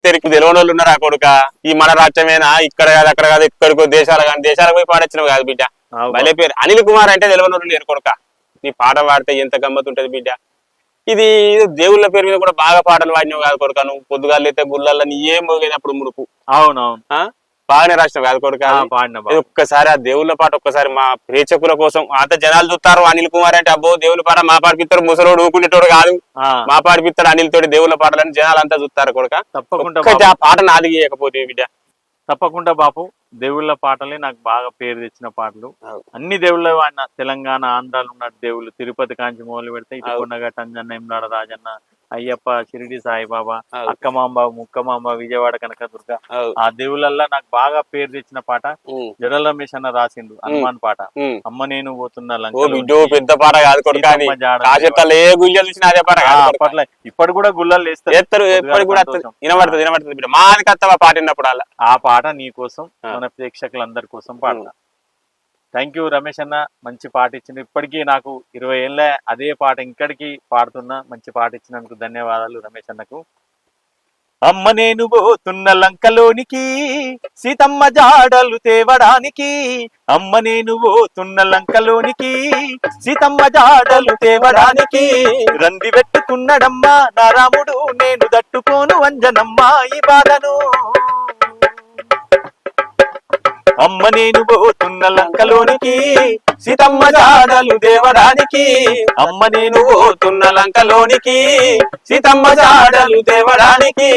తెరికి తెలియని వాళ్ళు ఉన్నారా కొడుక ఈ మన రాజ్యమేనా ఇక్కడ కాదు అక్కడ కాదు ఇక్కడికో దేశాలు కానీ దేశాలకు పోయి పాడొచ్చినావు కాదు బిడ్డ భలే పేరు అనిల్ కుమార్ అంటే తెలియని వాళ్ళు లేరు కొడుక నీ పాట పాడితే ఎంత గమ్మత్ ఉంటది బిడ్డ ఇది దేవుళ్ళ పేరు మీద కూడా బాగా పాటలు పాడినావు కాదు కొడుక నువ్వు పొద్దుగాలు అయితే గుళ్ళల్లో నీ ఏం మోగేది అప్పుడు ముడుపు అవునవును బాగానే రాసినావు కాదు కొడుక ఒక్కసారి ఆ దేవుళ్ళ పాట ఒక్కసారి మా ప్రేక్షకుల కోసం అంత జనాలు చూస్తారు అనిల్ కుమార్ అంటే అబ్బో దేవుళ్ళ పాట మా పాడిపిస్తారు ముసలోడు ఊకునేటోడు కాదు మా పాడిపిస్తాడు అనిల్ తోటి దేవుళ్ళ పాటలని జనాలు అంతా చూస్తారు కొడుక తప్పకుండా ఆ పాట నాది చేయకపోతే బిడ్డ తప్పకుండా బాపు దేవుళ్ళ పాటలే నాకు బాగా పేరు తెచ్చిన పాటలు అన్ని దేవుళ్ళ వాడిన తెలంగాణ ఆంధ్రాలో ఉన్న దేవుళ్ళు తిరుపతి కాంచి మొదలు పెడితే ఇటు కొండగట్ట అంజన్న ఎమ్లాడ రాజన్న అయ్యప్ప షిరిడి సాయిబాబా అక్కమాంబ ముక్కమాంబ విజయవాడ కనకదుర్గ ఆ దేవుళ్ళల్లా నాకు బాగా పేరు తెచ్చిన పాట జడల రమేష్ అన్న రాసిండు హనుమాన్ పాట అమ్మ నేను పోతున్నా పెద్ద పాట కాదు అప్పట్లో ఇప్పటి కూడా గుళ్ళలు వేస్తారు వినబడుతుంది పాట విన్నప్పుడు ఆ పాట నీ కోసం మన ప్రేక్షకులందరి కోసం పాడతా థ్యాంక్ యూ రమేష్ అన్న మంచి పాట ఇచ్చింది ఇప్పటికీ నాకు 20 ఏళ్ళ అదే పాట ఇంకడికి పాడుతున్నా మంచి పాట ఇచ్చినందుకు ధన్యవాదాలు రమేష్ అన్నకు అమ్మ నేను పోతున్న లంకలోనికి సీతమ్మ జాడలు తేవడానికి అమ్మ నేను పోతున్న లంకలోనికి సీతమ్మ జాడలు తేవడానికి రంది పెట్టుకున్నడమ్మా నా రాముడు నేను దట్టుకోను అంజనమ్మా ఈ బాధను అమ్మ నేను పోతున్న లంకలోనికి సీతమ్మ జాడలు దేవడానికి అమ్మ నేను పోతున్న లంకలోనికి సీతమ్మ జాడలు దేవడానికి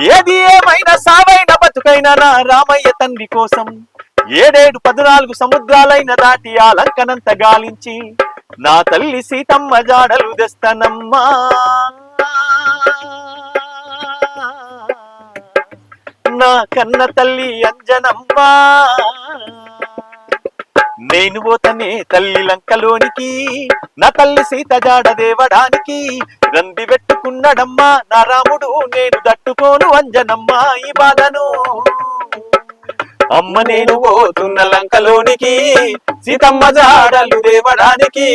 ఏది ఏమైనా సావైన బతుకైనా నా రామయ్య తండ్రి కోసం 7-14 సముద్రాలైన దాటి ఆ లంకనంత గాలించి నా తల్లి సీతమ్మ జాడలు తెస్తానమ్మా నా కన్న తల్లి అంజనమ్మా నేను పోతనే తల్లి లంకలోనికి నా తల్లి సీత జాడ దేవడానికి రంది పెట్టుకున్నాడమ్మా నా రాముడు నేను దట్టుకోను అంజనమ్మా ఈ బాధను అమ్మ నేను పోతున్న లంకలోనికి సీతమ్మ జాడలు దేవడానికి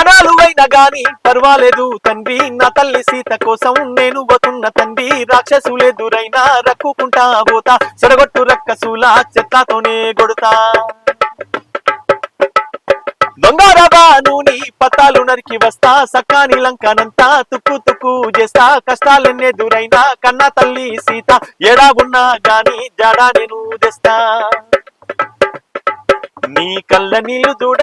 ప్రాణాలు అయినా గాని పర్వాలేదు తండ్రి నా తల్లి సీత కోసం నేను పోతున్న తండ్రి రాక్షసులెదురైనా రక్కుకుంటా పోతా చెడగొట్టు రక్కసుల చెట్లతోనే కొడుతా దొంగరబా నూని పత్తాలు నరికి వస్తా సకాని లంకనంతా తుక్కు తుక్కు చేస్తా కష్టాలెన్నెదురైనా కన్నా తల్లి సీత ఎడా ఉన్నా గాని జాడా నేను తెస్తా నీ కళ్ళ నీళ్లు చూడ